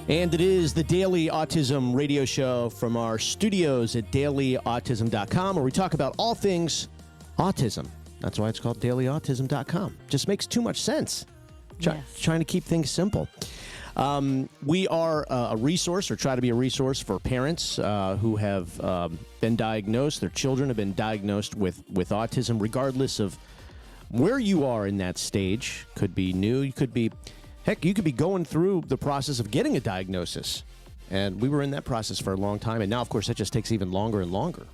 And it is the Daily Autism radio show from our studios at dailyautism.com, where we talk about all things autism. That's why it's called dailyautism.com. Just makes too much sense. Trying to keep things simple. We are a resource, or try to be a resource for parents who have been diagnosed, their children have been diagnosed with autism, regardless of where you are in that stage. Could be new, you could be going through the process of getting a diagnosis. And we were in that process for a long time. And now, of course, that just takes even longer and longer.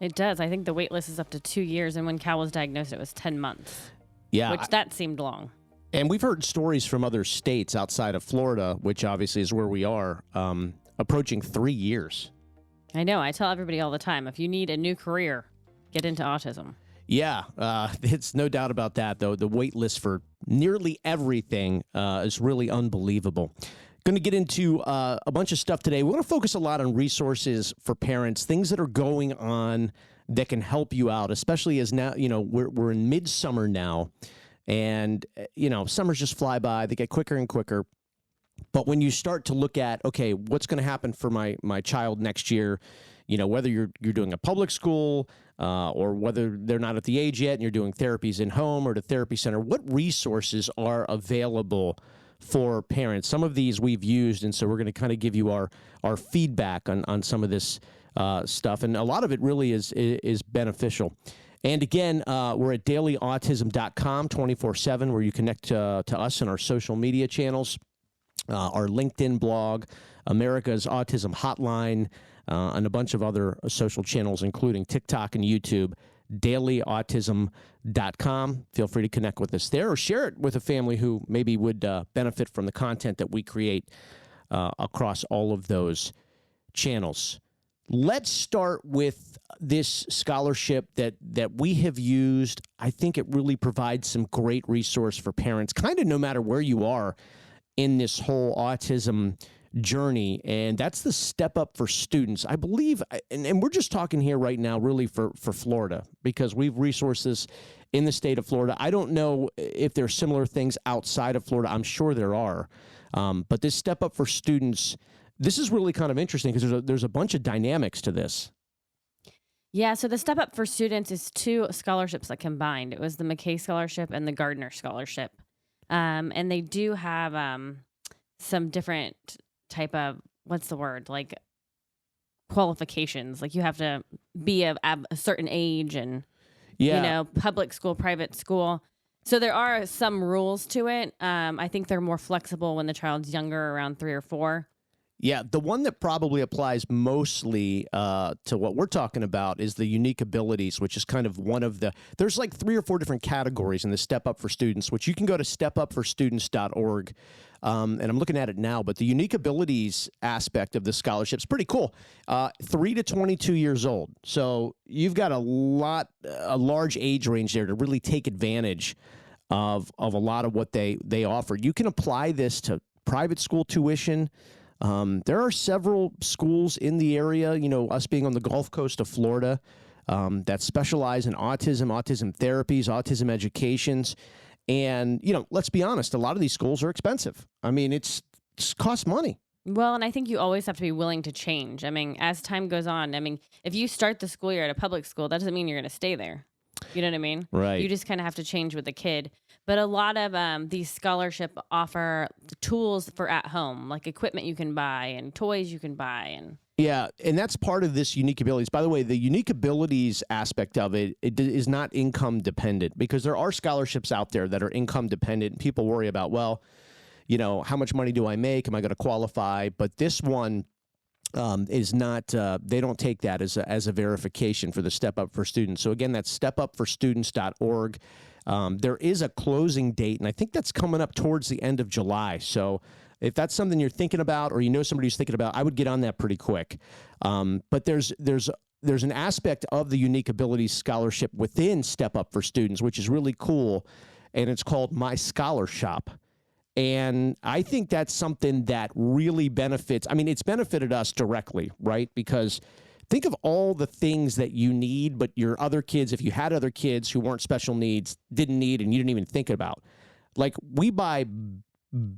It does. I think the wait list is up to 2 years. And when Cal was diagnosed, it was 10 months. Yeah. Which that seemed long. And we've heard stories from other states outside of Florida, which obviously is where we are, approaching 3 years. I know. I tell everybody all the time, if you need a new career, get into autism. Yeah, it's no doubt about that, though. The wait list for nearly everything is really unbelievable. Going to get into a bunch of stuff today. We want to focus a lot on resources for parents, things that are going on that can help you out, especially as now, we're in midsummer now, and, summers just fly by. They get quicker and quicker. But when you start to look at, okay, what's going to happen for my child next year, whether you're doing a public school or whether they're not at the age yet and you're doing therapies in home or at a therapy center, what resources are available for parents? Some of these we've used, and so we're going to kind of give you our feedback on some of this stuff. And a lot of it really is beneficial. And again, we're at dailyautism.com 24/7, where you connect to us and our social media channels, our LinkedIn blog, America's Autism Hotline, and a bunch of other social channels, including TikTok and YouTube, dailyautism.com. Feel free to connect with us there or share it with a family who maybe would benefit from the content that we create across all of those channels. Let's start with this scholarship that we have used. I think it really provides some great resource for parents, kind of no matter where you are in this whole autism journey, and that's the Step Up for Students. I believe, and we're just talking here right now really for Florida, because we've resourced this in the state of Florida. I don't know if there are similar things outside of Florida. I'm sure there are. But this Step Up for Students, this is really kind of interesting because there's a bunch of dynamics to this. Yeah, so the Step Up for Students is two scholarships that combined. It was the McKay Scholarship and the Gardner Scholarship. And they do have some different type of, like qualifications. Like you have to be of a certain age and, public school, private school. So there are some rules to it. I think they're more flexible when the child's younger, around 3 or 4. Yeah, the one that probably applies mostly to what we're talking about is the unique abilities, which is kind of one of there's like 3 or 4 different categories in the Step Up for Students, which you can go to stepupforstudents.org. And I'm looking at it now, but the unique abilities aspect of the scholarship is pretty cool. 3 to 22 years old. So you've got a large age range there to really take advantage of a lot of what they offer. You can apply this to private school tuition. There are several schools in the area, us being on the Gulf Coast of Florida, that specialize in autism therapies, autism educations. And, let's be honest, a lot of these schools are expensive. I mean, it costs money. Well, and I think you always have to be willing to change. I mean, as time goes on, if you start the school year at a public school, that doesn't mean you're going to stay there. You know what I mean? Right. You just kind of have to change with the kid. But a lot of these scholarship offer tools for at home, like equipment you can buy and toys you can buy. Yeah, and that's part of this unique abilities. By the way, the unique abilities aspect of it is not income dependent, because there are scholarships out there that are income dependent. And people worry about, how much money do I make? Am I going to qualify? But this one is not, they don't take that as a verification for the Step Up for Students. So again, that's stepupforstudents.org. There is a closing date, and I think that's coming up towards the end of July. So if that's something you're thinking about, or somebody who's thinking about, I would get on that pretty quick. But there's an aspect of the Unique Abilities Scholarship within Step Up for Students, which is really cool, and it's called My Scholar Shop. And I think that's something that really benefits. I mean, it's benefited us directly, right? Because think of all the things that you need, but your other kids, if you had other kids who weren't special needs, didn't need, and you didn't even think about. Like, we buy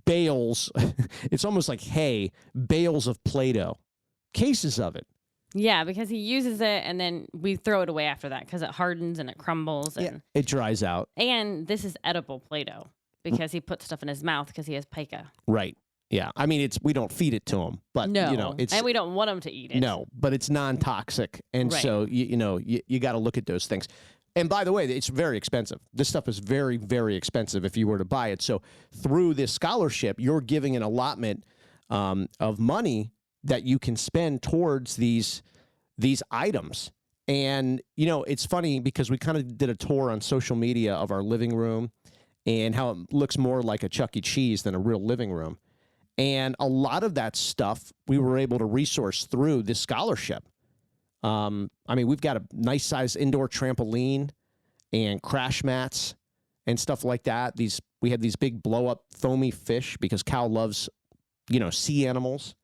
bales, it's almost like hay, bales of Play-Doh, cases of it. Yeah, because he uses it and then we throw it away after that because it hardens and it crumbles. And, It dries out. and this is edible Play-Doh because he puts stuff in his mouth because he has pica. Right. Yeah. I mean, we don't feed it to him, but No, it's, and we don't want him to eat it. no, but it's non-toxic. And Right. so, you got to look at those things. And by the way, it's very expensive. This stuff is very, very expensive if you were to buy it. So through this scholarship, you're giving an allotment of money that you can spend towards these items. And, it's funny because we kind of did a tour on social media of our living room and how it looks more like a Chuck E. Cheese than a real living room. And a lot of that stuff we were able to resource through this scholarship. I mean, we've got a nice size indoor trampoline and crash mats and stuff like that. We had these big blow up foamy fish because Cal loves, sea animals.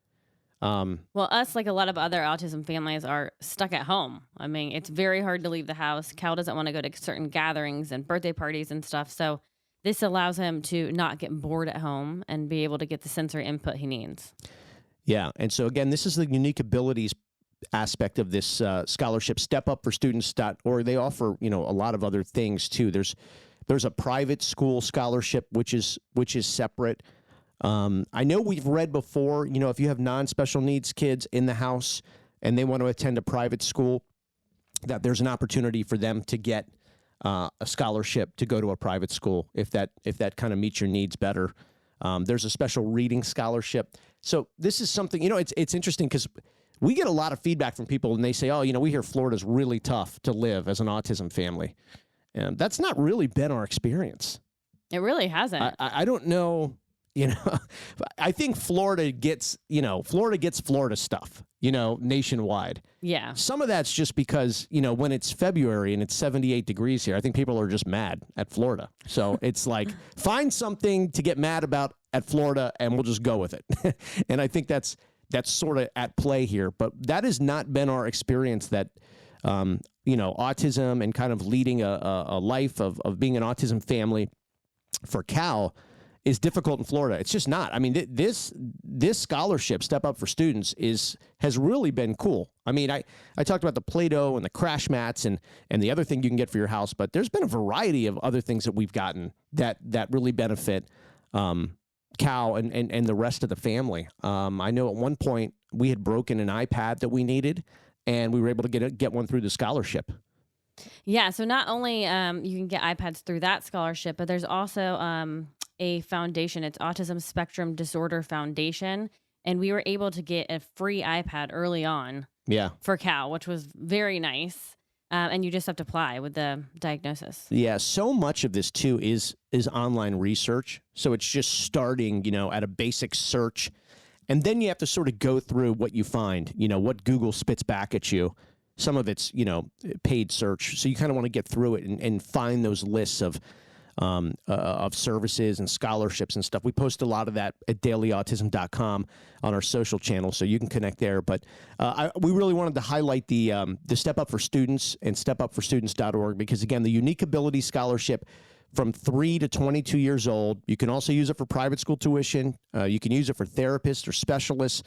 Well, us, like a lot of other autism families, are stuck at home. I mean, it's very hard to leave the house. Cal doesn't want to go to certain gatherings and birthday parties and stuff. So this allows him to not get bored at home and be able to get the sensory input he needs. Yeah. And so, again, this is the unique abilities aspect of this scholarship, stepupforstudents.org. They offer, a lot of other things too. There's a private school scholarship, which is separate. I know we've read before, if you have non-special needs kids in the house and they want to attend a private school, that there's an opportunity for them to get a scholarship to go to a private school if that kind of meets your needs better. There's a special reading scholarship. So this is something, it's interesting because we get a lot of feedback from people and they say, oh, we hear Florida's really tough to live as an autism family. And that's not really been our experience. It really hasn't. I don't know. I think Florida gets Florida stuff, nationwide. Yeah. Some of that's just because, when it's February and it's 78 degrees here, I think people are just mad at Florida. So it's like, find something to get mad about at Florida and we'll just go with it. And I think that's sort of at play here. But that has not been our experience that, autism and kind of leading a life of being an autism family for Cal is difficult in Florida. It's just not. I mean, this scholarship, Step Up for Students, has really been cool. I mean, I talked about the Play-Doh and the crash mats and the other thing you can get for your house, but there's been a variety of other things that we've gotten that really benefit Cal and the rest of the family. I know at one point we had broken an iPad that we needed, and we were able to get one through the scholarship. Yeah, so not only you can get iPads through that scholarship, but there's also a foundation. It's Autism Spectrum Disorder Foundation, and we were able to get a free iPad early on. Yeah, for Cal, which was very nice. And you just have to apply with the diagnosis. Yeah, so much of this too is online research. So it's just starting, at a basic search, and then you have to sort of go through what you find. What Google spits back at you. Some of it's, paid search. So you kind of want to get through it and find those lists of services and scholarships and stuff. We post a lot of that at dailyautism.com on our social channel, so you can connect there. But we really wanted to highlight the Step Up for Students and stepupforstudents.org because, again, the Unique Ability Scholarship from 3 to 22 years old. You can also use it for private school tuition. You can use it for therapists or specialists.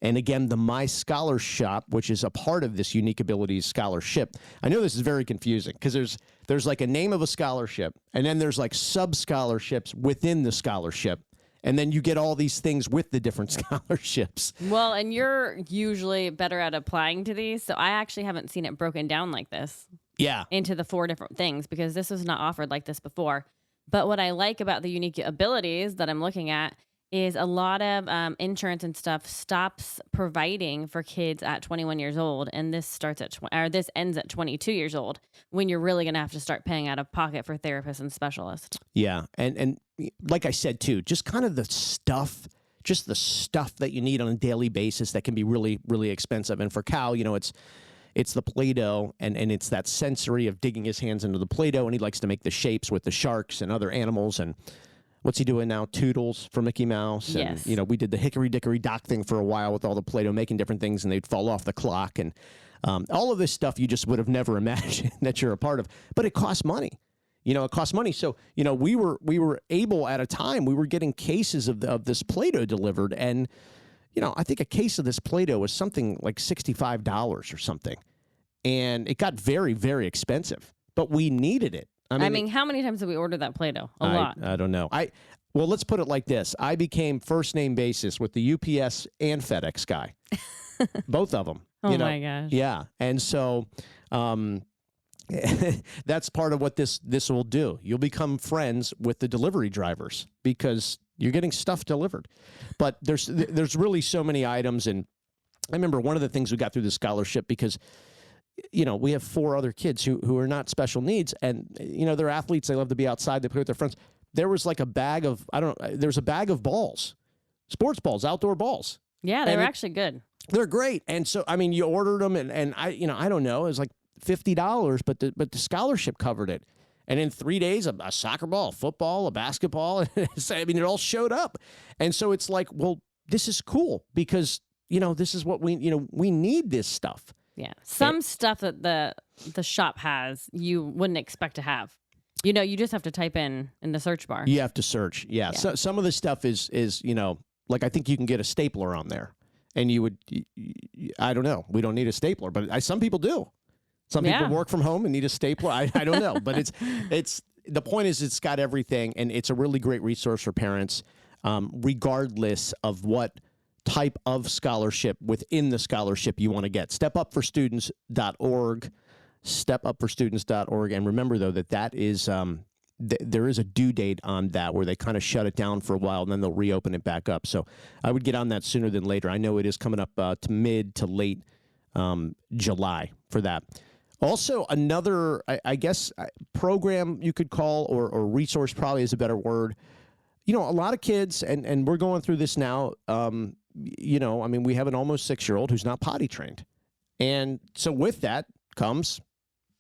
And again, the My Scholar Shop, which is a part of this Unique Abilities Scholarship. I know this is very confusing because there's like a name of a scholarship, and then there's like sub-scholarships within the scholarship. And then you get all these things with the different scholarships. Well, and you're usually better at applying to these, so I actually haven't seen it broken down like this. Yeah. Into the 4 different things because this was not offered like this before. But what I like about the Unique Abilities that I'm looking at is a lot of insurance and stuff stops providing for kids at 21 years old, and this this ends at 22 years old when you're really going to have to start paying out of pocket for therapists and specialists. Yeah, and like I said too, just kind of the stuff that you need on a daily basis that can be really, really expensive. And for Cal, it's the Play-Doh and it's that sensory of digging his hands into the Play-Doh, and he likes to make the shapes with the sharks and other animals. And what's he doing now? Toodles for Mickey Mouse. And, yes. We did the Hickory Dickory Dock thing for a while with all the Play-Doh, making different things, and they'd fall off the clock. And all of this stuff you just would have never imagined that you're a part of. But it costs money. it costs money. So, we were able at a time, we were getting cases of this Play-Doh delivered. And, I think a case of this Play-Doh was something like $65 or something. And it got very, very expensive, but we needed it. I mean, how many times did we order that Play-Doh? A lot. I don't know. Well, let's put it like this. I became first name basis with the UPS and FedEx guy, both of them. Oh my gosh. Yeah. And so, that's part of what this will do. You'll become friends with the delivery drivers because you're getting stuff delivered. But there's really so many items. And I remember one of the things we got through the scholarship because, we have 4 other kids who are not special needs, and, they're athletes. They love to be outside. They play with their friends. There was like a bag of, there's a bag of balls, sports balls, outdoor balls. Yeah, they were actually good. They're great. And so, I mean, you ordered them and I don't know, it was like $50, but the scholarship covered it. And in 3 days, a soccer ball, a football, a basketball, I mean, it all showed up. And so it's like, well, this is cool because, this is what we need this stuff. Yeah. Some stuff that the shop has, you wouldn't expect to have. You just have to type in the search bar. You have to search. Yeah. So some of the stuff is, like I think you can get a stapler on there and you would, I don't know. We don't need a stapler, but some people do. Some people work from home and need a stapler. I don't know, but it's the point is it's got everything, and it's a really great resource for parents, regardless of what type of scholarship within the scholarship you want to get. StepUpForStudents.org, StepUpForStudents.org, and remember though that is there is a due date on that where they kind of shut it down for a while and then they'll reopen it back up. So I would get on that sooner than later. I know it is coming up to mid to late July for that. Also, another, I guess, program you could call, or resource probably is a better word. A lot of kids, and we're going through this now, I mean, we have an almost 6-year-old who's not potty trained. And so with that comes,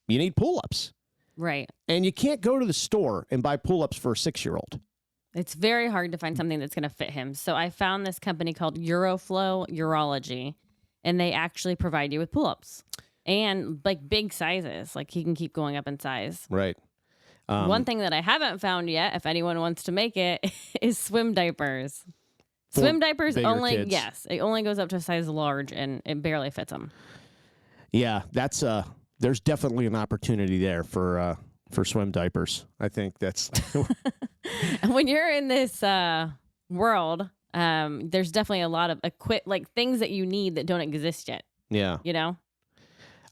you need pull-ups. Right. And you can't go to the store and buy pull-ups for a 6-year-old. It's very hard to find something that's going to fit him. So I found this company called Euroflow Urology, and they actually provide you with pull-ups. And like big sizes, like he can keep going up in size. Right. One thing that I haven't found yet, if anyone wants to make it, is swim diapers. Swim diapers only, kids. Yes, it only goes up to a size large, and it barely fits them. Yeah, that's there's definitely an opportunity there for swim diapers. I think that's when you're in this world, there's definitely a lot of things that you need that don't exist yet. Yeah.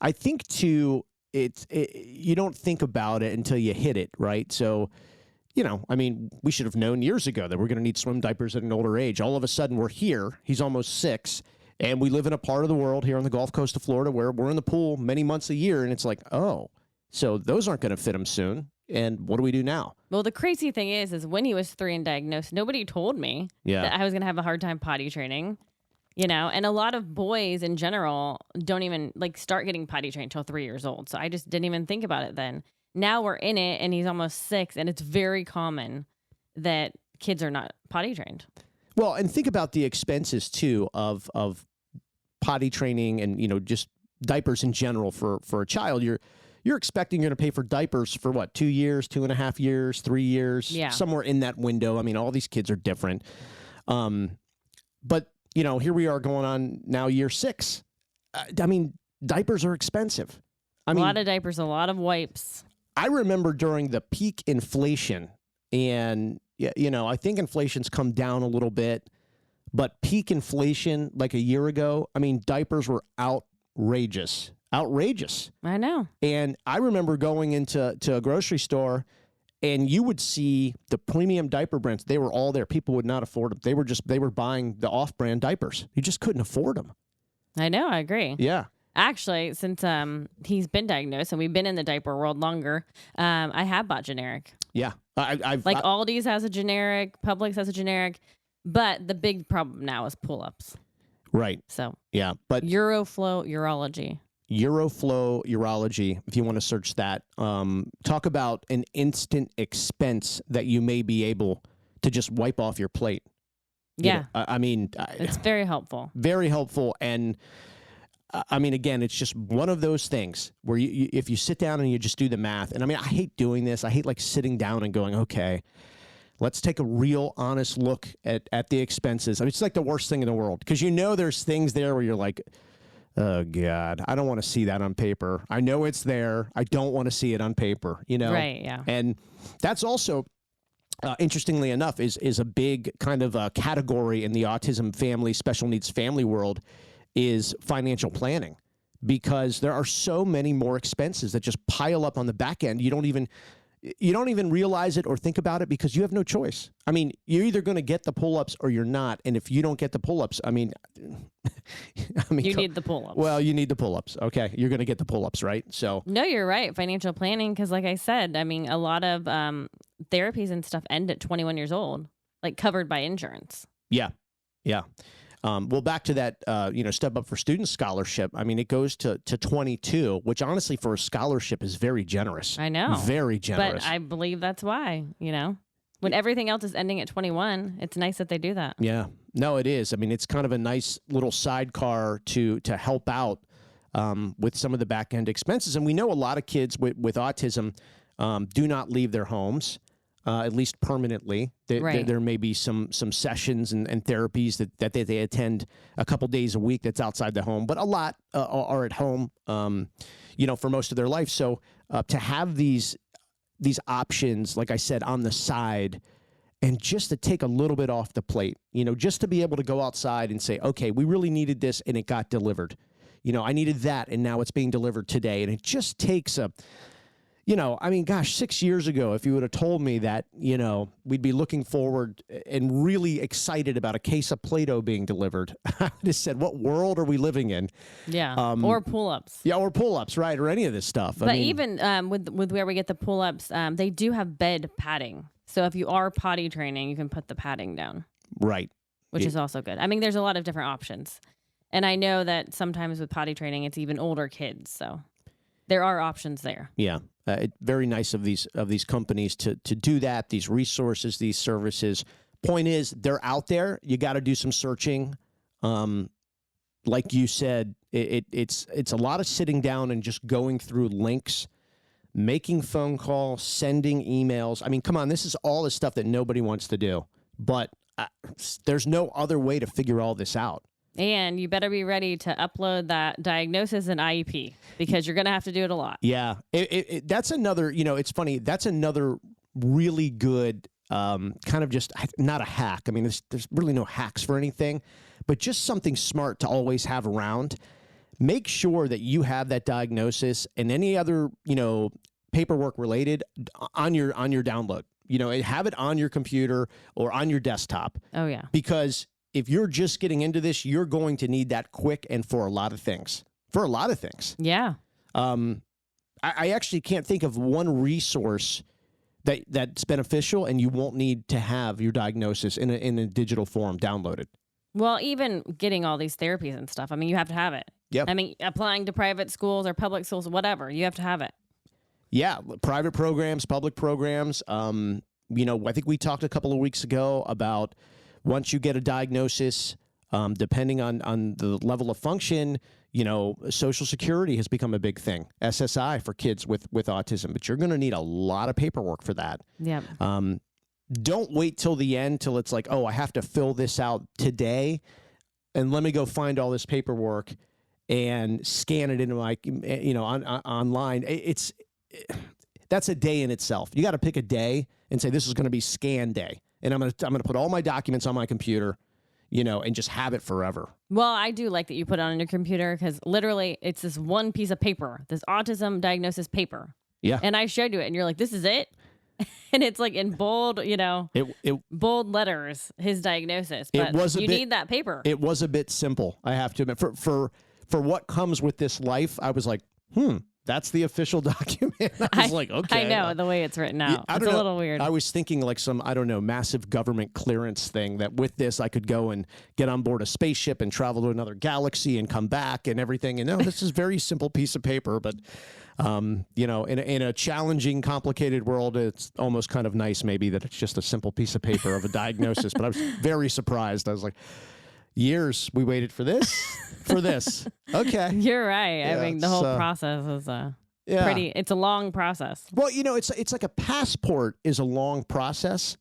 I think too, you don't think about it until you hit it, right? So, I mean, we should have known years ago that we're going to need swim diapers at an older age. All of a sudden, we're here. He's almost 6, and we live in a part of the world here on the Gulf Coast of Florida where we're in the pool many months a year, and it's like, oh, so those aren't going to fit him soon. And what do we do now? Well, the crazy thing is when he was 3 and diagnosed, nobody told me that I was going to have a hard time potty training. And a lot of boys in general don't even start getting potty trained until 3 years old. So I just didn't even think about it then. Now we're in it and he's almost 6, and it's very common that kids are not potty trained. Well, and think about the expenses too of potty training and, just diapers in general for a child. You're expecting you're going to pay for diapers for what, 2 years, 2.5 years, 3 years, somewhere in that window. I mean, all these kids are different. But here we are going on now year 6. I mean, diapers are expensive. A lot of diapers, a lot of wipes. I remember during the peak inflation, and, I think inflation's come down a little bit, but peak inflation like a year ago, I mean, diapers were outrageous. I know. And I remember going into a grocery store, and you would see the premium diaper brands. They were all there. People would not afford them. They were buying the off-brand diapers. You just couldn't afford them. I know. I agree. Yeah. Actually, since he's been diagnosed and we've been in the diaper world longer, I have bought generic. Yeah. Aldi's has a generic, Publix has a generic, but the big problem now is pull-ups. Right. So. Yeah. But Euroflow Urology. Euroflow Urology, if you want to search that. Talk about an instant expense that you may be able to just wipe off your plate. Yeah. I mean, it's very helpful. Very helpful. And I mean, again, it's just one of those things where if you sit down and you just do the math, and I mean, I hate doing this. I hate like sitting down and going, okay, let's take a real honest look at the expenses. I mean, it's like the worst thing in the world because there's things there where you're like, oh God, I don't want to see that on paper. I know it's there. I don't want to see it on paper, Right, yeah. And that's also, interestingly enough, is a big kind of a category in the autism family, special needs family world is financial planning, because there are so many more expenses that just pile up on the back end. You don't even realize it or think about it because you have no choice. I mean, you're either going to get the pull-ups or you're not. And if you don't get the pull-ups, I mean, you need the pull-ups. Well, you need the pull-ups. Okay. You're going to get the pull-ups, right? So no, you're right. Financial planning. Cause like I said, I mean, a lot of, therapies and stuff end at 21 years old, like covered by insurance. Yeah. Yeah. Well, back to that, Step Up for Students scholarship. I mean, it goes to 22, which honestly for a scholarship is very generous. I know. Very generous. But I believe that's why, when everything else is ending at 21, it's nice that they do that. Yeah. No, it is. I mean, it's kind of a nice little sidecar to help out with some of the back end expenses. And we know a lot of kids with autism do not leave their homes. At least permanently. There may be some sessions and therapies that they attend a couple days a week that's outside the home, but a lot are at home, for most of their life. So to have these options, like I said, on the side, and just to take a little bit off the plate, just to be able to go outside and say, okay, we really needed this and it got delivered. I needed that and now it's being delivered today. And it just takes I mean, gosh, 6 years ago, if you would have told me that, we'd be looking forward and really excited about a case of Play-Doh being delivered, I would have said, what world are we living in? Yeah. Or pull-ups. Yeah, or pull-ups, right, or any of this stuff. But even with where we get the pull-ups, they do have bed padding. So if you are potty training, you can put the padding down. Right. Which is also good. I mean, there's a lot of different options. And I know that sometimes with potty training, it's even older kids. So there are options there. Yeah. Very nice of these companies to do that, these resources, these services. Point is, they're out there. You got to do some searching. Like you said, it's a lot of sitting down and just going through links, making phone calls, sending emails. I mean, come on, this is all the stuff that nobody wants to do. But there's no other way to figure all this out. And you better be ready to upload that diagnosis and IEP because you're going to have to do it a lot. Yeah. That's another, it's funny. That's another really good kind of just not a hack. I mean, there's really no hacks for anything, but just something smart to always have around. Make sure that you have that diagnosis and any other, paperwork related on your download. Have it on your computer or on your desktop. Oh, yeah. Because if you're just getting into this, you're going to need that quick and for a lot of things. Yeah. I actually can't think of one resource that's beneficial and you won't need to have your diagnosis in a digital form downloaded. Well, even getting all these therapies and stuff, I mean, you have to have it. Yep. I mean, applying to private schools or public schools, whatever, you have to have it. Yeah, private programs, public programs. I think we talked a couple of weeks ago about once you get a diagnosis, depending on the level of function, Social Security has become a big thing. SSI for kids with autism, but you're going to need a lot of paperwork for that. Yeah. Don't wait till the end, till it's like, oh, I have to fill this out today, and let me go find all this paperwork and scan it into my, online. That's a day in itself. You got to pick a day and say this is going to be scan day. And I'm gonna put all my documents on my computer, and just have it forever. Well, I do like that you put it on your computer because literally it's this one piece of paper, this autism diagnosis paper. Yeah. And I showed you it, and you're like, "This is it," and it's like in bold, bold letters, his diagnosis. But you need that paper. It was a bit simple, I have to admit. For what comes with this life, I was like, that's the official document. I was like, okay. I know the way it's written out. It's a little weird. I was thinking like some, massive government clearance thing that with this I could go and get on board a spaceship and travel to another galaxy and come back and everything. And no, this is a very simple piece of paper. But, in a challenging, complicated world, it's almost kind of nice maybe that it's just a simple piece of paper of a diagnosis. But I was very surprised. I was like, Years we waited for this, for this. Okay. You're right. Yeah, I mean, the whole so- process is Yeah. it's a long process. Well, it's like a passport is a long process,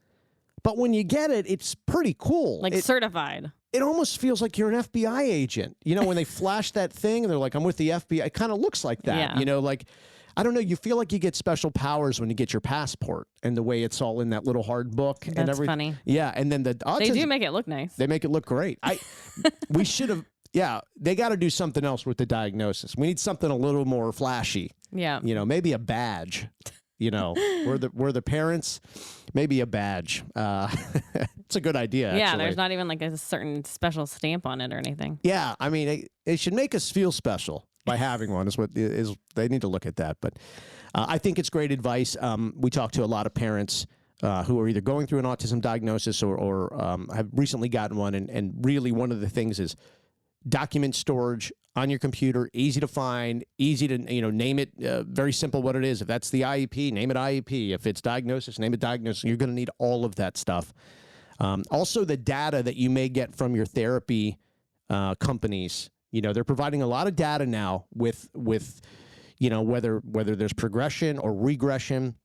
but when you get it, it's pretty cool. Like certified. It almost feels like you're an FBI agent. When they flash that thing and they're like, I'm with the FBI. It kind of looks like that. Yeah. Like, I don't know. You feel like you get special powers when you get your passport and the way it's all in that little hard book and That's everything. funny. Yeah. And then the autism, They do make it look nice. they make it look great. We should have, yeah, they got to do something else with the diagnosis. We need something a little more flashy, Yeah. maybe a badge. We're the parents, maybe a badge. It's a good idea. Yeah, actually. there's not even like a certain special stamp on it or anything. Yeah, I mean, it should make us feel special by having one. Is they need to look at that. But I think it's great advice. We talk to a lot of parents who are either going through an autism diagnosis or have recently gotten one, and really one of the things is document storage on your computer, easy to find, easy to name it, very simple what it is. If that's the IEP, name it IEP. If it's diagnosis, name it diagnosis. You're going to need all of that stuff. Also, the data that you may get from your therapy companies. They're providing a lot of data now with whether there's progression or regression.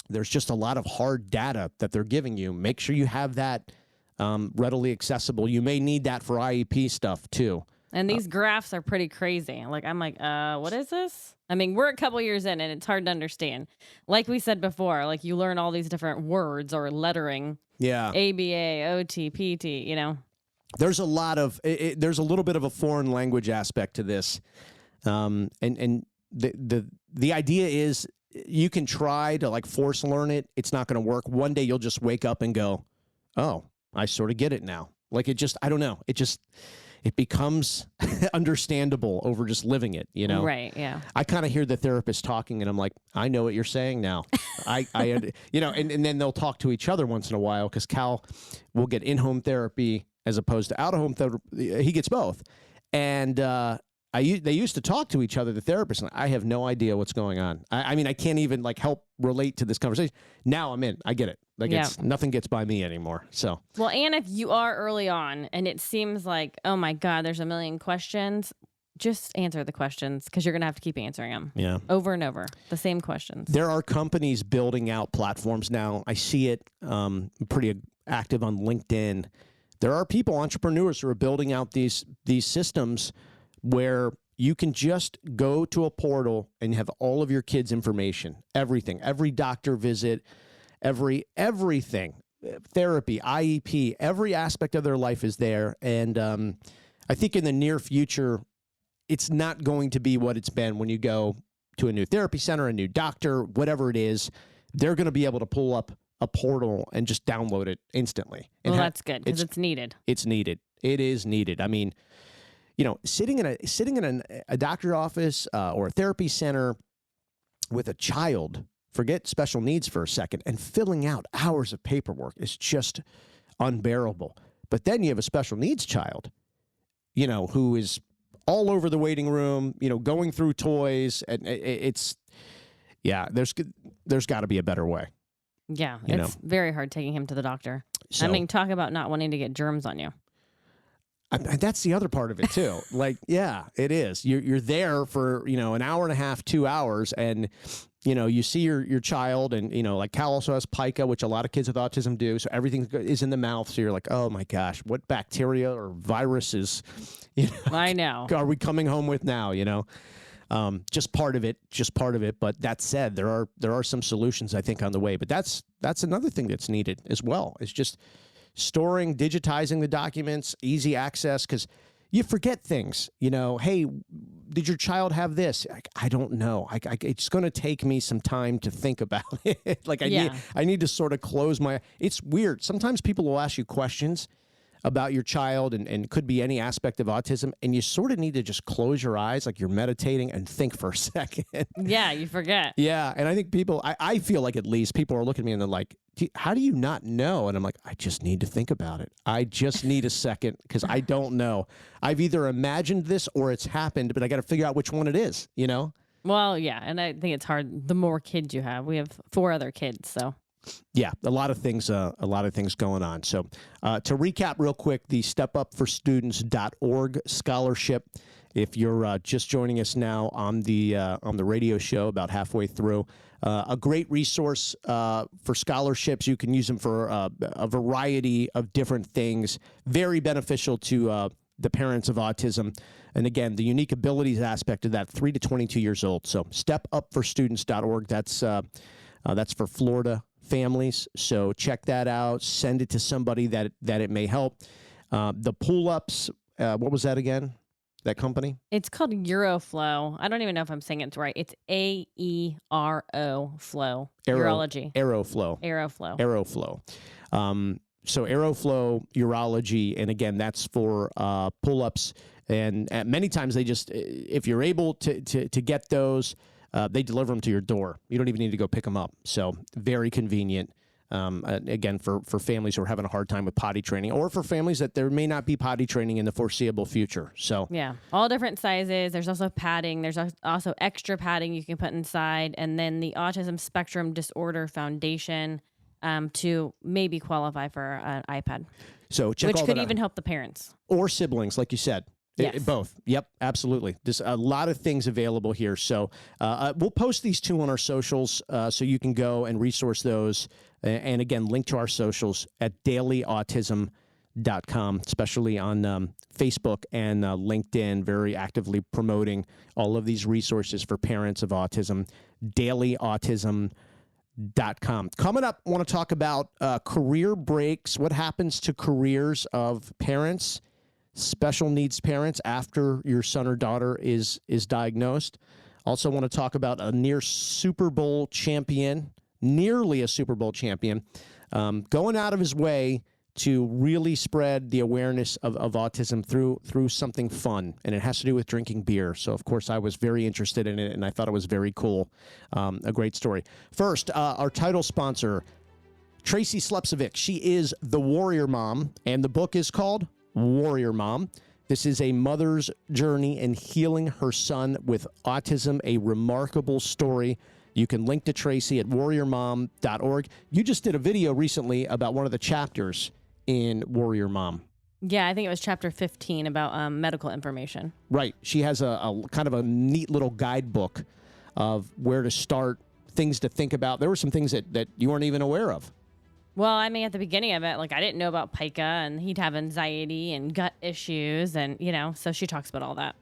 There's just a lot of hard data that they're giving you. Make sure you have that readily accessible. You may need that for IEP stuff too. And these graphs are pretty crazy. I'm like, what is this? I mean, we're a couple years in and it's hard to understand. Like we said before, like you learn all these different words or lettering. Yeah. ABA, OT, PT, There's a lot of there's a little bit of a foreign language aspect to this, and the idea is you can try to like force learn it. It's not going to work. One day you'll just wake up and go, oh, I sort of get it now. Like I don't know. It becomes understandable over just living it, Right, yeah. I kind of hear the therapist talking and I'm like, I know what you're saying now. and then they'll talk to each other once in a while because Cal will get in-home therapy as opposed to out-of-home therapy. He gets both. And they used to talk to each other, the therapist, and I have no idea what's going on. I mean, I can't even like help relate to this conversation. Now I'm in. I get it. Like nothing gets by me anymore. So well, and if you are early on and it seems like, oh my God, there's a million questions, just answer the questions because you're gonna have to keep answering them. Yeah, over and over, the same questions. There are companies building out platforms now. I see it pretty active on LinkedIn. There are entrepreneurs who are building out these systems where you can just go to a portal and have all of your kids' information, everything, every doctor visit, everything, therapy, IEP, every aspect of their life is there. And I think in the near future, it's not going to be what it's been when you go to a new therapy center, a new doctor, whatever it is. They're going to be able to pull up a portal and just download it instantly. Well, that's good because it's needed. It's needed. It is needed. I mean, sitting in a doctor's office or a therapy center with a child, forget special needs for a second, and filling out hours of paperwork is just unbearable. But then you have a special needs child, who is all over the waiting room, going through toys, and there's got to be a better way. Yeah, it's very hard taking him to the doctor. So, I mean, talk about not wanting to get germs on you. That's the other part of it too. Like, yeah, it is. You're there for, an hour and a half, 2 hours, and you see your child, and like Cal also has pica, which a lot of kids with autism do. So everything is in the mouth. So you're like, oh my gosh, what bacteria or viruses, I know. are we coming home with now? Just part of it. But that said, there are some solutions I think on the way. But that's another thing that's needed as well. It's just storing, digitizing the documents, easy access, because you forget things. Hey, did your child have this? I don't know. It's going to take me some time to think about it. Like I need to sort of close my. It's weird. Sometimes people will ask you questions about your child and could be any aspect of autism, and you sort of need to just close your eyes like you're meditating and think for a second. Yeah, you forget. Yeah, and I think people, I feel like at least people are looking at me and they're like, how do you not know? And I'm like, I just need to think about it. I just need a second because I don't know. I've either imagined this or it's happened, but I got to figure out which one it is, Well, yeah, and I think it's hard the more kids you have. We have 4 other kids, so. Yeah, a lot of things going on. So to recap real quick, the stepupforstudents.org scholarship. If you're just joining us now on the radio show about halfway through, a great resource for scholarships. You can use them for a variety of different things. Very beneficial to the parents of autism. And again, the unique abilities aspect of that, 3 to 22 years old. So stepupforstudents.org. That's for Florida families. So check that out. Send it to somebody that it may help. The pull-ups, what was that again? That company? It's called Euroflow. I don't even know if I'm saying it right. It's AERO Flow. Urology. Aeroflow. So Aeroflow Urology, and again, that's for pull-ups. And many times they just, if you're able to get those, they deliver them to your door. You don't even need to go pick them up. So very convenient. Again, for families who are having a hard time with potty training, or for families that there may not be potty training in the foreseeable future. So yeah, all different sizes. There's also padding. There's also extra padding you can put inside, and then the Autism Spectrum Disorder Foundation to maybe qualify for an iPad. So check which all could that even out. help the parents Or siblings, like you said. Yes. Both. Yep, absolutely. There's a lot of things available here. So we'll post these two on our socials so you can go and resource those. And again, link to our socials at dailyautism.com, especially on Facebook and LinkedIn, very actively promoting all of these resources for parents of autism. Dailyautism.com. Coming up, I want to talk about career breaks, what happens to careers of parents, special needs parents after your son or daughter is diagnosed. Also want to talk about a nearly a Super Bowl champion, going out of his way to really spread the awareness of autism through something fun, and it has to do with drinking beer. So, of course, I was very interested in it, and I thought it was very cool. A great story. First, our title sponsor, Tracy Slepcevic. She is the Warrior Mom, and the book is called Warrior Mom. This is a mother's journey in healing her son with autism, a remarkable story. You can link to Tracy at warriormom.org. You just did a video recently about one of the chapters in Warrior Mom. Yeah, I think it was chapter 15 about medical information. Right. She has a kind of a neat little guidebook of where to start, things to think about. There were some things that you weren't even aware of. Well, I mean, at the beginning of it, like, I didn't know about pica, and he'd have anxiety and gut issues, and, so she talks about all that.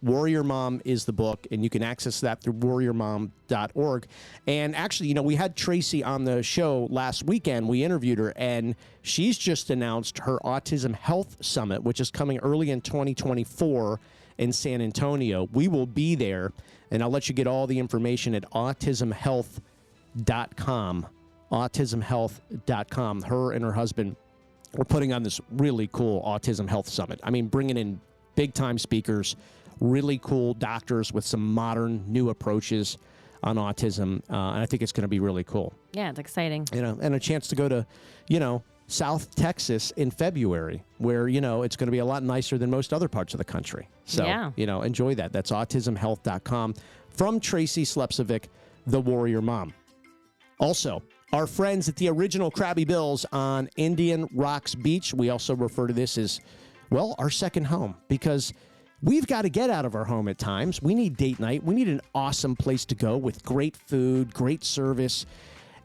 Warrior Mom is the book, and you can access that through warriormom.org. And actually, we had Tracy on the show last weekend. We interviewed her, and she's just announced her Autism Health Summit, which is coming early in 2024 in San Antonio. We will be there, and I'll let you get all the information at autismhealth.com. autismhealth.com. Her and her husband were putting on this really cool Autism Health Summit. I mean, bringing in big-time speakers, really cool doctors with some modern, new approaches on autism, and I think it's going to be really cool. Yeah, it's exciting. And a chance to go to, South Texas in February, where, it's going to be a lot nicer than most other parts of the country. So, yeah. Enjoy that. That's autismhealth.com. From Tracy Slepcevic, the Warrior Mom. Also, our friends at the original Krabby Bills on Indian Rocks Beach. We also refer to this as, well, our second home, because we've got to get out of our home at times. We need date night. We need an awesome place to go with great food, great service.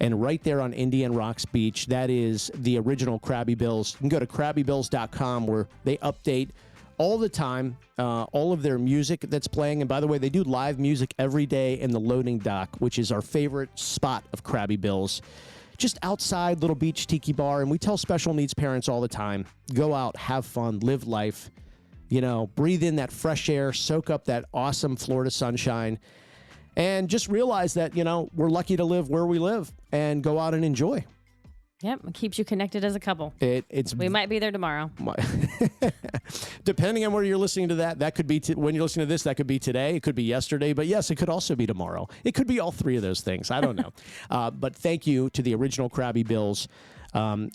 And right there on Indian Rocks Beach, that is the original Krabby Bills. You can go to krabbybills.com, where they update all the time, all of their music that's playing. And by the way, they do live music every day in the loading dock, which is our favorite spot of Krabby Bills. Just outside, little beach tiki bar. And we tell special needs parents all the time, go out, have fun, live life, breathe in that fresh air, soak up that awesome Florida sunshine, and just realize that, we're lucky to live where we live and go out and enjoy. Yep, it keeps you connected as a couple. We might be there tomorrow. Depending on where you're listening to that could be when you're listening to this, that could be today, it could be yesterday, but yes, it could also be tomorrow. It could be all three of those things. I don't know. But thank you to the original Krabby Bills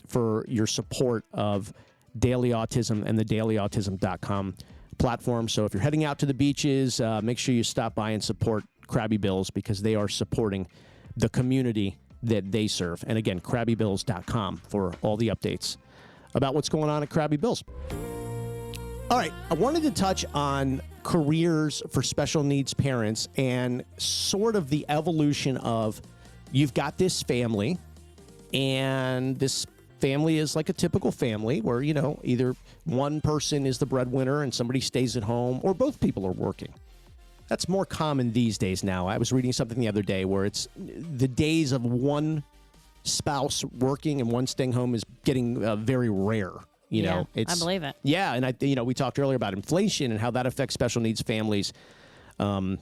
for your support of Daily Autism and the dailyautism.com platform. So if you're heading out to the beaches, make sure you stop by and support Krabby Bills, because they are supporting the community that they serve. And again, KrabbyBills.com for all the updates about what's going on at Krabby Bills. All right, I wanted to touch on careers for special needs parents and sort of the evolution of you've got this family, and this family is like a typical family where, you know, either one person is the breadwinner and somebody stays at home, or both people are working. That's more common these days now. I was reading something the other day where it's the days of one spouse working and one staying home is getting very rare. You know, I believe it. Yeah, and we talked earlier about inflation and how that affects special needs families. I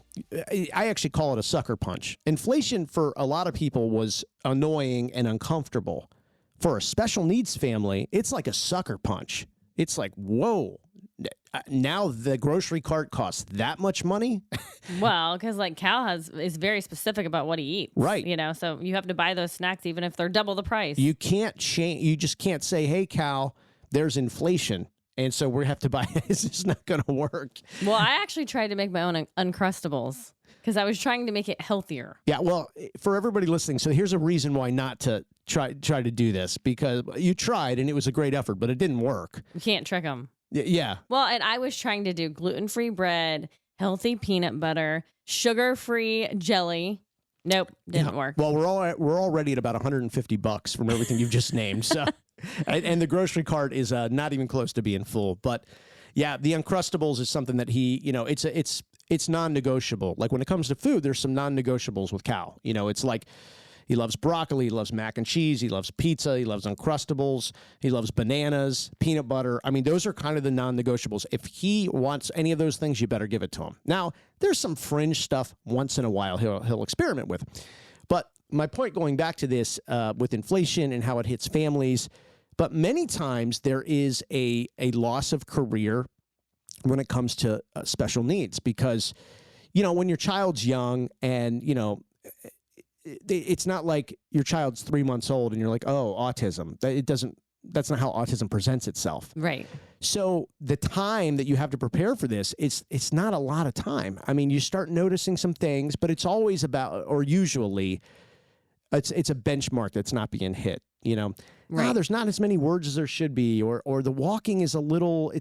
actually call it a sucker punch. Inflation for a lot of people was annoying and uncomfortable. For a special needs family, it's like a sucker punch. It's like, whoa, now the grocery cart costs that much money? Well, because like Cal is very specific about what he eats. Right. You know, so you have to buy those snacks even if they're double the price. You can't change. You just can't say, hey, Cal, there's inflation, and so we have to buy it. It's just not going to work. Well, I actually tried to make my own Uncrustables because I was trying to make it healthier. Yeah, well, for everybody listening, so here's a reason why not to try to do this, because you tried, and it was a great effort, but it didn't work. You can't trick them. Yeah. Well, and I was trying to do gluten-free bread, healthy peanut butter, sugar-free jelly. Nope, didn't work. Well, we're already at about $150 from everything you've just named. So, and the grocery cart is not even close to being full. But yeah, the Uncrustables is something that he, you know, it's non-negotiable. Like when it comes to food, there's some non-negotiables with Cal. You know, it's like he loves broccoli, he loves mac and cheese, he loves pizza, he loves Uncrustables, he loves bananas, peanut butter. I mean, those are kind of the non-negotiables. If he wants any of those things, you better give it to him. Now, there's some fringe stuff once in a while he'll experiment with. But my point going back to this with inflation and how it hits families, but many times there is a loss of career when it comes to special needs, because, you know, when your child's young and, you know, it's not like your child's 3 months old and you're like, oh, autism. That's not how autism presents itself. Right. So the time that you have to prepare for this, it's not a lot of time. I mean, you start noticing some things, but it's always about, or usually it's a benchmark that's not being hit, you know. Right. There's not as many words as there should be, or the walking is a little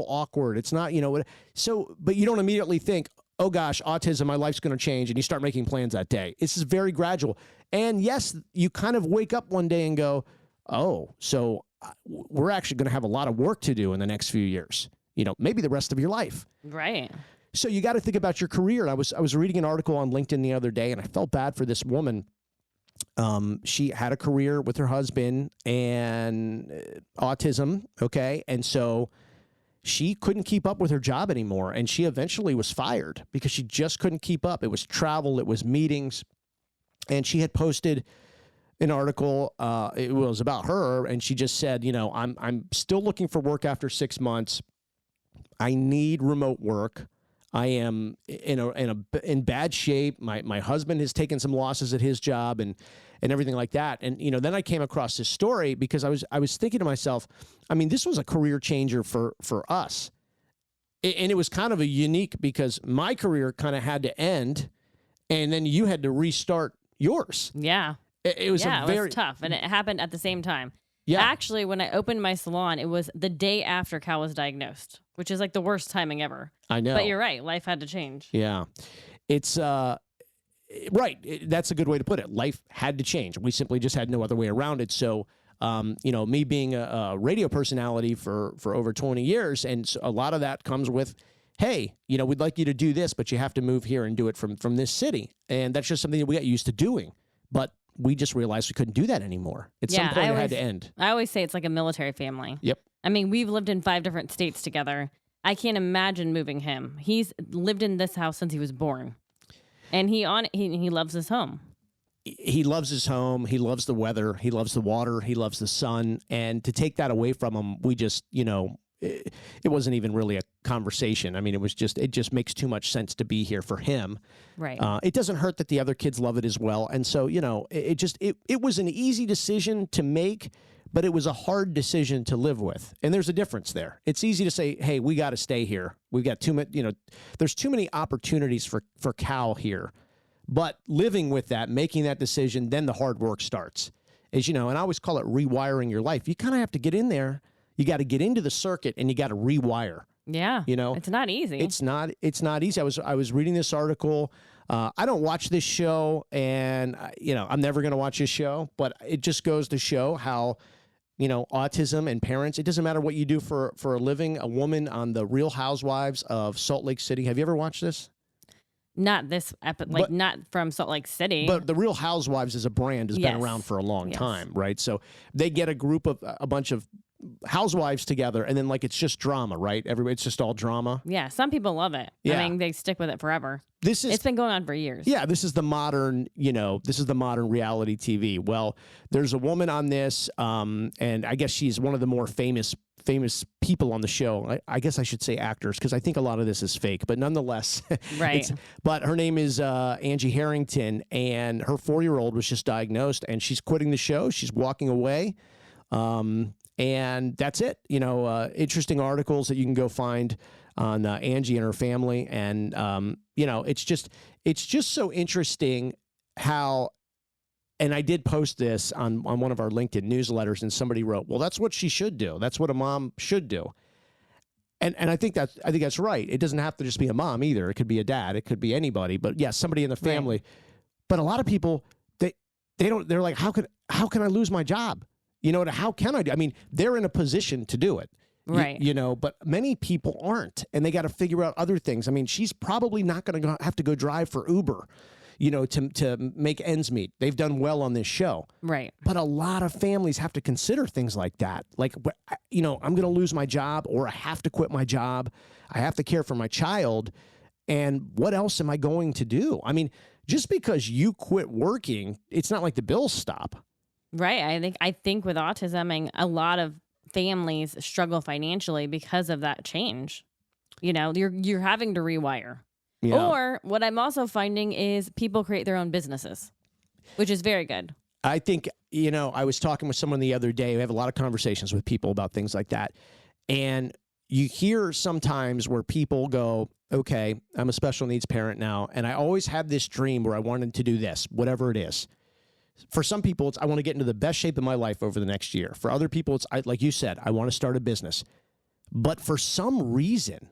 awkward. It's not, you know, so, but you don't immediately think, oh gosh, autism, my life's going to change, and you start making plans that day. This is very gradual. And yes, you kind of wake up one day and go, oh, so we're actually going to have a lot of work to do in the next few years, you know, maybe the rest of your life. Right. So you got to think about your career. I was reading an article on LinkedIn the other day, and I felt bad for this woman. She had a career with her husband and autism. Okay. And so she couldn't keep up with her job anymore, and she eventually was fired because she just couldn't keep up. It was travel, it was meetings, and she had posted an article. It was about her, and she just said, you know, I'm still looking for work after 6 months. I need remote work. I am in bad shape. My husband has taken some losses at his job and everything like that. And, you know, then I came across this story because I was thinking to myself, I mean, this was a career changer for us. And it was kind of a unique because my career kind of had to end, and then you had to restart yours. Yeah. It was it was tough, and it happened at the same time. Yeah. Actually, when I opened my salon, it was the day after Cal was diagnosed, which is like the worst timing ever. I know. But you're right. Life had to change. Yeah. It's right. That's a good way to put it. Life had to change. We simply just had no other way around it. So, you know, me being a radio personality for over 20 years, and so a lot of that comes with, hey, you know, we'd like you to do this, but you have to move here and do it from this city. And that's just something that we got used to doing. But we just realized we couldn't do that anymore. At some point, it had to end. I always say it's like a military family. Yep. I mean, we've lived in 5 different states together. I can't imagine moving him. He's lived in this house since he was born, and he loves his home. He loves his home. He loves the weather. He loves the water. He loves the sun. And to take that away from him, we just, you know, it wasn't even really a conversation. I mean, it just makes too much sense to be here for him. Right. It doesn't hurt that the other kids love it as well. And so, you know, it was an easy decision to make, but it was a hard decision to live with. And there's a difference there. It's easy to say, hey, we got to stay here. We've got too much, you know, there's too many opportunities for Cal here. But living with that, making that decision, then the hard work starts. As you know, and I always call it rewiring your life. You kind of have to get in there. You got to get into the circuit and you got to rewire. Yeah. You know, it's not easy. It's not easy. I was reading this article. I don't watch this show, and I'm never going to watch this show, but it just goes to show how, autism and parents, it doesn't matter what you do for a living. A woman on the Real Housewives of Salt Lake City. Have you ever watched this? Not this not from Salt Lake City. But the Real Housewives as a brand has been around for a long time, right? So they get a bunch of housewives together, and then it's just drama, right? It's just all drama. Yeah, some people love it. Yeah. I mean, they stick with it forever. It's been going on for years. Yeah, this is the modern reality TV. Well, there's a woman on this, and I guess she's one of the more famous people on the show. I guess I should say actors, because I think a lot of this is fake, but nonetheless. Right. But her name is Angie Harrington, and her 4-year-old was just diagnosed, and she's quitting the show. She's walking away. And that's it. Interesting articles that you can go find on Angie and her family. And, it's just so interesting how, and I did post this on one of our LinkedIn newsletters, and somebody wrote, well, that's what she should do. That's what a mom should do. And I think that's right. It doesn't have to just be a mom either. It could be a dad. It could be anybody. But yeah, somebody in the family. Right. But a lot of people, they're like, how can I lose my job? How can I do? I mean, they're in a position to do it, right? But many people aren't, and they got to figure out other things. I mean, she's probably not going to have to go drive for Uber, to make ends meet. They've done well on this show, right? But a lot of families have to consider things like that. Like, I'm going to lose my job, or I have to quit my job. I have to care for my child, and what else am I going to do? I mean, just because you quit working, it's not like the bills stop. Right. I think with autism, and a lot of families struggle financially because of that change. You're having to rewire. Yeah. Or what I'm also finding is people create their own businesses, which is very good. I think, I was talking with someone the other day. We have a lot of conversations with people about things like that. And you hear sometimes where people go, okay, I'm a special needs parent now, and I always had this dream where I wanted to do this, whatever it is. For some people, it's I want to get into the best shape of my life over the next year. For other people, it's like you said, I want to start a business. But for some reason,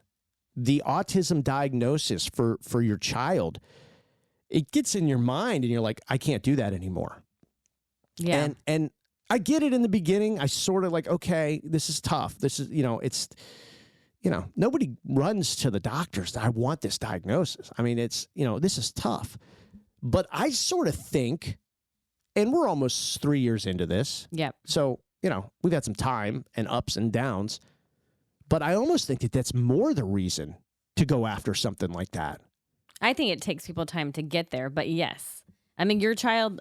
the autism diagnosis for your child, it gets in your mind, and you're like, I can't do that anymore. Yeah. And I get it in the beginning. I sort of like, okay, this is tough. This is, it's, nobody runs to the doctors. I want this diagnosis. I mean, it's, this is tough. But I sort of think, and we're almost 3 years into this. Yep. So, we've had some time and ups and downs. But I almost think that that's more the reason to go after something like that. I think it takes people time to get there. But yes, I mean, your child,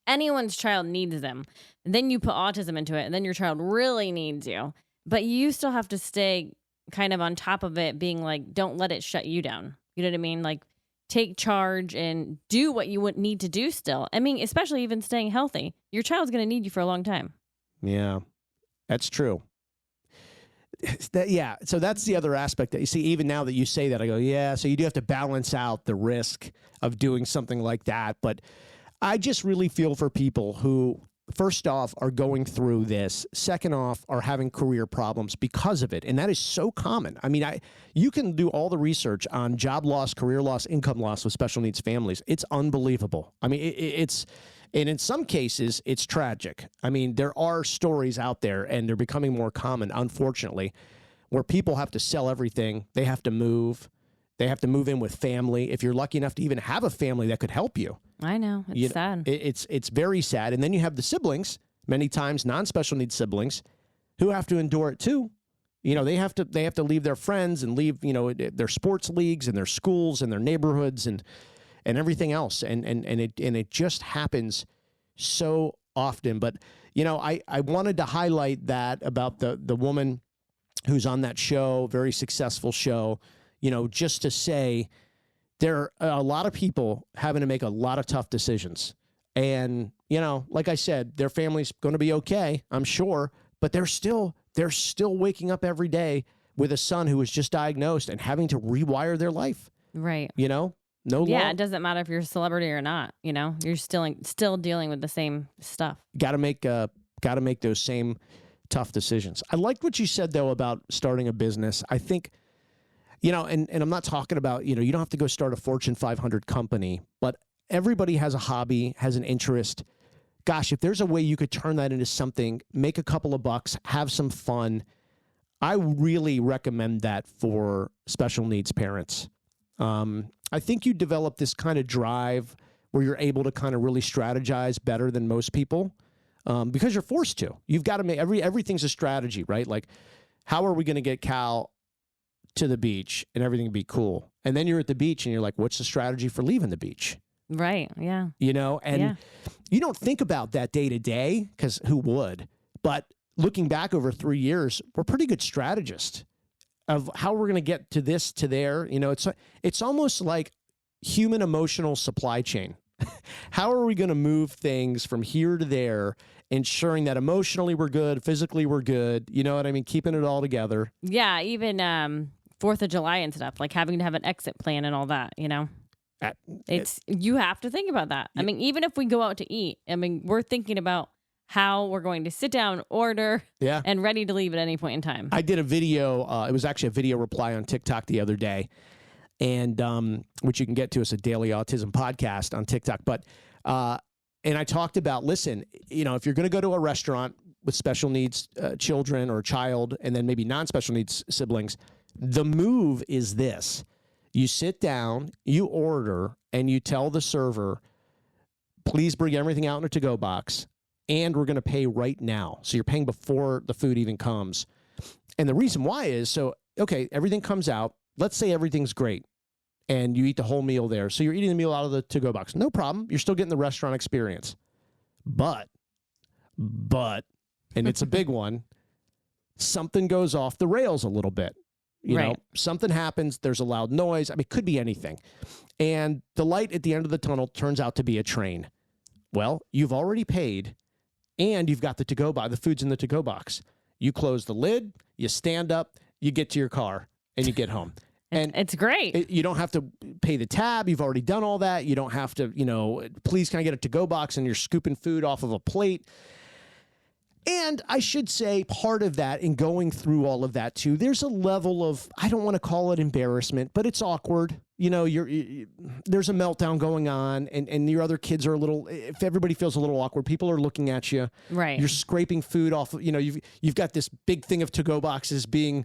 anyone's child needs them. And then you put autism into it, and then your child really needs you. But you still have to stay kind of on top of it, being like, don't let it shut you down. You know what I mean? Like, take charge and do what you would need to do still. I mean, especially even staying healthy. Your child's going to need you for a long time. Yeah, that's true. So that's the other aspect that you see. Even now that you say that, I go, yeah, so you do have to balance out the risk of doing something like that. But I just really feel for people who, first off, are going through this. Second off, are having career problems because of it. And that is so common. I mean, you can do all the research on job loss, career loss, income loss with special needs families. It's unbelievable. I mean, and in some cases, it's tragic. I mean, there are stories out there, and they're becoming more common, unfortunately, where people have to sell everything. They have to move. They have to move in with family. If you're lucky enough to even have a family that could help you. I know. It's sad. It's very sad. And then you have the siblings, many times non-special needs siblings, who have to endure it too. They have to leave their friends and leave, their sports leagues and their schools and their neighborhoods and everything else. And it just happens so often. But, I wanted to highlight that about the woman who's on that show, very successful show, just to say there are a lot of people having to make a lot of tough decisions. And, like I said, their family's going to be okay, I'm sure, but they're still waking up every day with a son who was just diagnosed and having to rewire their life. Right. No Yeah, law. it doesn't matter if you're a celebrity or not. You're still dealing with the same stuff. Got to make those same tough decisions. I liked what you said though about starting a business. I think, and I'm not talking about, you don't have to go start a Fortune 500 company, but everybody has a hobby, has an interest. Gosh, if there's a way you could turn that into something, make a couple of bucks, have some fun, I really recommend that for special needs parents. I think you develop this kind of drive where you're able to kind of really strategize better than most people because you're forced to. You've got to make everything's a strategy, right? Like, how are we going to get Cal to the beach and everything be cool? And then you're at the beach and you're like, what's the strategy for leaving the beach? Right. Yeah. And you don't think about that day to day because who would? But looking back over 3 years, we're pretty good strategists of how we're going to get to this, to there. It's almost like human emotional supply chain. How are we going to move things from here to there, ensuring that emotionally we're good, physically we're good, you know what I mean? Keeping it all together. Yeah. Even 4th of July and stuff, like having to have an exit plan and all that, you have to think about that. I mean, even if we go out to eat, we're thinking about how we're going to sit down, order, and ready to leave at any point in time. I did a video. It was actually a video reply on TikTok the other day, and which you can get to us at Daily Autism Podcast on TikTok. But and I talked about, listen, if you're going to go to a restaurant with special needs children or a child, and then maybe non-special needs siblings, the move is this. You sit down, you order, and you tell the server, please bring everything out in a to-go box, and we're going to pay right now. So you're paying before the food even comes. And the reason why is, everything comes out. Let's say everything's great, and you eat the whole meal there. So you're eating the meal out of the to-go box. No problem. You're still getting the restaurant experience. But, and it's a big one, something goes off the rails a little bit. Something happens, there's a loud noise. It could be anything. And the light at the end of the tunnel turns out to be a train. Well, you've already paid, and you've got the to-go box. The food's in the to-go box. You close the lid, you stand up, you get to your car, and you get home. And it's great. You don't have to pay the tab. You've already done all that. You don't have to, please can I get a to-go box, and you're scooping food off of a plate. And I should say part of that in going through all of that too, there's a level of, I don't want to call it embarrassment, but it's awkward. There's a meltdown going on, and your other kids are if everybody feels a little awkward, people are looking at you. Right. You're scraping food off, you've got this big thing of to-go boxes being,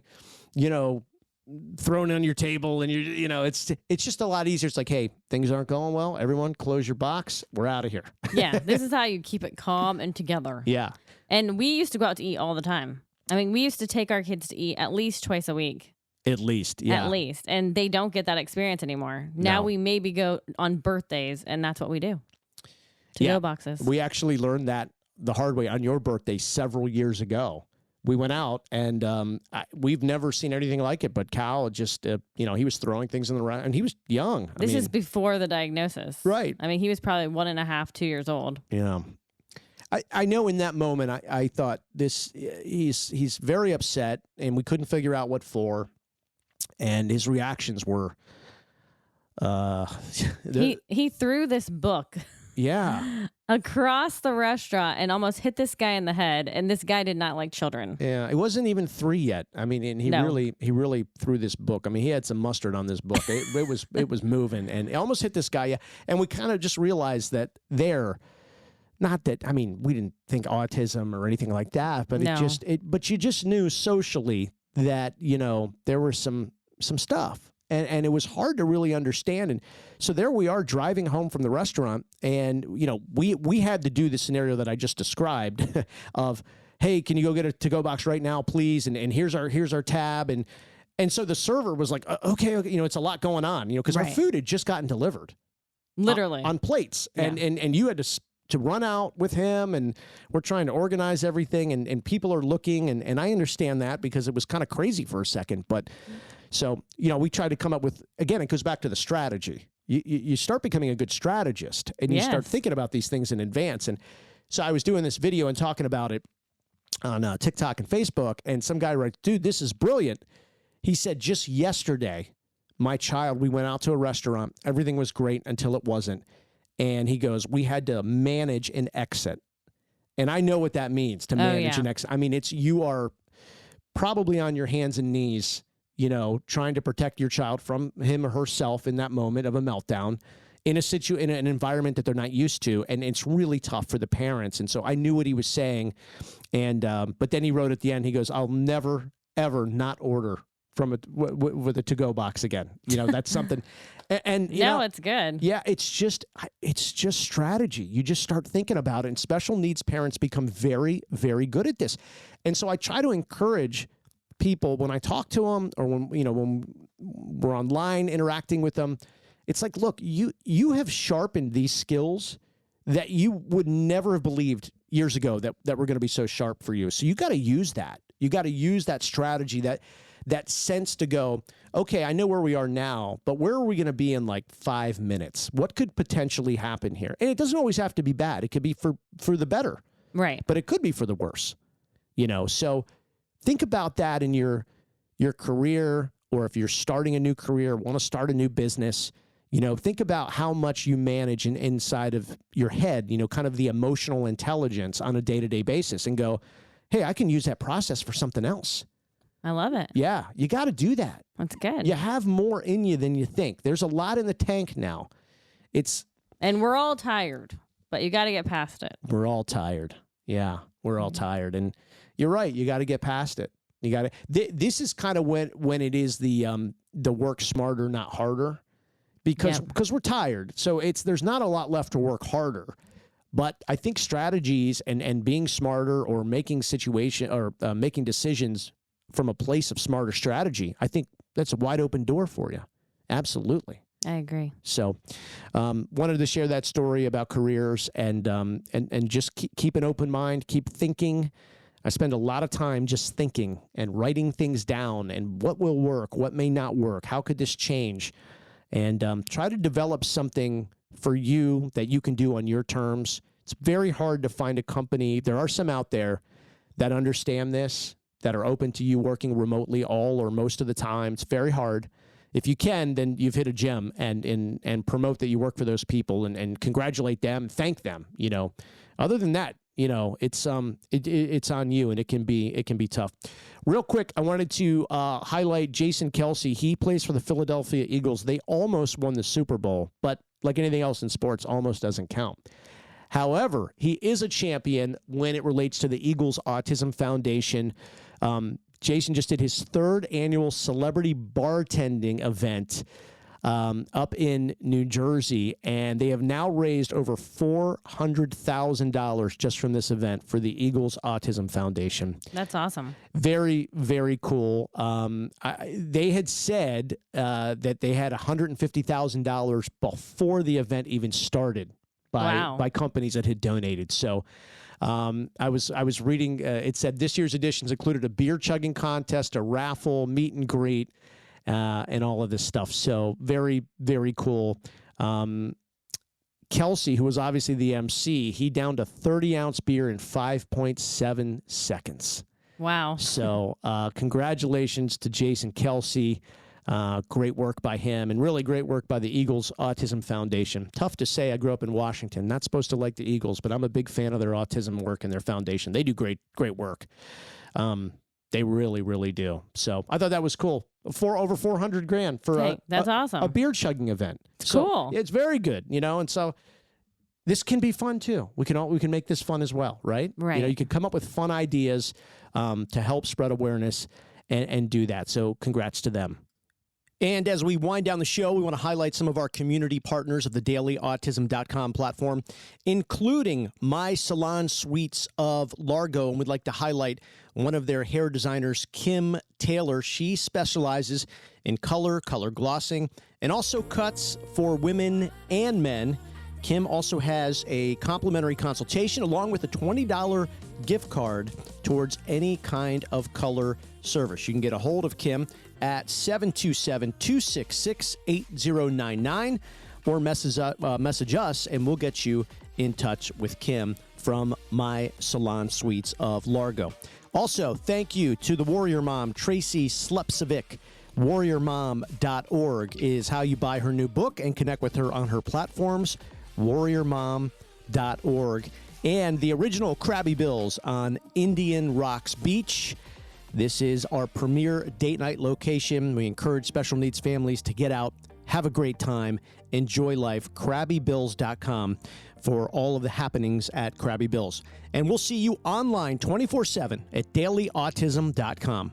thrown on your table, and it's just a lot easier. It's like, hey, things aren't going well. Everyone close your box. We're out of here. Yeah. This is how you keep it calm and together. Yeah. And we used to go out to eat all the time. We used to take our kids to eat at least twice a week. At least, yeah. At least. And they don't get that experience anymore. Now we maybe go on birthdays, and that's what we do. To-go boxes. We actually learned that the hard way on your birthday several years ago. We went out, and we've never seen anything like it, but Cal just, he was throwing things in the round, and he was young. This is before the diagnosis. Right. He was probably 1.5, 2 years old. Yeah. I know in that moment, I thought he's very upset, and we couldn't figure out what for. And his reactions were, he threw this book across the restaurant and almost hit this guy in the head. And this guy did not like children. Yeah, it wasn't even 3 yet. And he really threw this book. He had some mustard on this book. It was moving, and it almost hit this guy. Yeah, and we kind of just realized that there. Not that, we didn't think autism or anything like that, but but you just knew socially that, there was some stuff, and it was hard to really understand. And so there we are driving home from the restaurant, and, we had to do the scenario that I just described of, hey, can you go get a to-go box right now, please? And here's our tab. And so the server was like, okay, it's a lot going on, because our food had just gotten delivered. Literally. On plates. Yeah. And you had to run out with him, and we're trying to organize everything, and people are looking, and I understand that because it was kind of crazy for a second. But so, we try to come up with, again, it goes back to the strategy. You start becoming a good strategist, and you start thinking about these things in advance. And so I was doing this video and talking about it on TikTok and Facebook, and some guy writes, dude, this is brilliant. He said, just yesterday, my child, we went out to a restaurant. Everything was great until it wasn't. And he goes, we had to manage an exit. And I know what that means, to manage an exit. I mean, you are probably on your hands and knees, trying to protect your child from him or herself in that moment of a meltdown in an environment that they're not used to. And it's really tough for the parents. And so I knew what he was saying. And, but then he wrote at the end, he goes, I'll never, ever not order from with a to-go box again. That's something. And it's good. Yeah, it's just strategy. You just start thinking about it, and special needs parents become very, very good at this. And so I try to encourage people when I talk to them, or when we're online interacting with them. It's like, look, you have sharpened these skills that you would never have believed years ago that were going to be so sharp for you. So you got to use that. You got to use that strategy, that sense to go, okay, I know where we are now, but where are we going to be in like 5 minutes? What could potentially happen here? And it doesn't always have to be bad. It could be for the better. Right. But it could be for the worse. So think about that in your career, or if you're starting a new career, want to start a new business, think about how much you manage inside of your head, kind of the emotional intelligence on a day-to-day basis, and go, hey, I can use that process for something else. I love it. Yeah, you got to do that. That's good. You have more in you than you think. There's a lot in the tank now. And we're all tired, but you got to get past it. We're all tired. Yeah, we're all tired. And you're right. You got to get past it. You got to. This is kind of when it is the work smarter, not harder, because we're tired. So there's not a lot left to work harder. But I think strategies and being smarter, or making making decisions from a place of smarter strategy, I think that's a wide open door for you. Absolutely. I agree. So wanted to share that story about careers, and just keep an open mind, keep thinking. I spend a lot of time just thinking and writing things down, and what will work, what may not work, how could this change, and try to develop something for you that you can do on your terms. It's very hard to find a company. There are some out there that understand this, that are open to you working remotely all or most of the time. It's very hard. If you can, then you've hit a gem, and promote that you work for those people, and congratulate them, thank them. Other than that, it's on you, and it can be tough. Real quick, I wanted to highlight Jason Kelce. He plays for the Philadelphia Eagles. They almost won the Super Bowl, but like anything else in sports, almost doesn't count. However, he is a champion when it relates to the Eagles Autism Foundation. Jason just did his 3rd annual celebrity bartending event up in New Jersey, and they have now raised over $400,000 just from this event for the Eagles Autism Foundation. That's awesome. Very, very cool. They had said that they had $150,000 before the event even started by companies that had donated. So I was reading, it said this year's editions included a beer chugging contest, a raffle, meet and greet, and all of this stuff. So very, very cool. Kelce, who was obviously the MC, he downed a 30-ounce beer in 5.7 seconds. Wow. So congratulations to Jason Kelce. Great work by him, and really great work by the Eagles Autism Foundation. Tough to say, I grew up in Washington. Not supposed to like the Eagles, but I'm a big fan of their autism work and their foundation. They do great work. They really, really do. So I thought that was cool. Over $400,000 for that's awesome. A beer chugging event. Cool. It's very good, and so this can be fun too. We can make this fun as well, right? Right. You can come up with fun ideas to help spread awareness and do that. So congrats to them. And as we wind down the show, we want to highlight some of our community partners of the dailyautism.com platform, including My Salon Suites of Largo. And we'd like to highlight one of their hair designers, Kim Taylor. She specializes in color glossing, and also cuts for women and men. Kim also has a complimentary consultation along with a $20 gift card towards any kind of color service. You can get a hold of Kim at 727-266-8099 or message us, and we'll get you in touch with Kim from My Salon Suites of Largo. Also, thank you to the Warrior Mom, Tracy Slepcevic. warriormom.org is how you buy her new book and connect with her on her platforms, warriormom.org. And the original Krabby Bills on Indian Rocks Beach. This is our premier date night location. We encourage special needs families to get out, have a great time, enjoy life. KrabbyBills.com for all of the happenings at Krabby Bills. And we'll see you online 24/7 at dailyautism.com.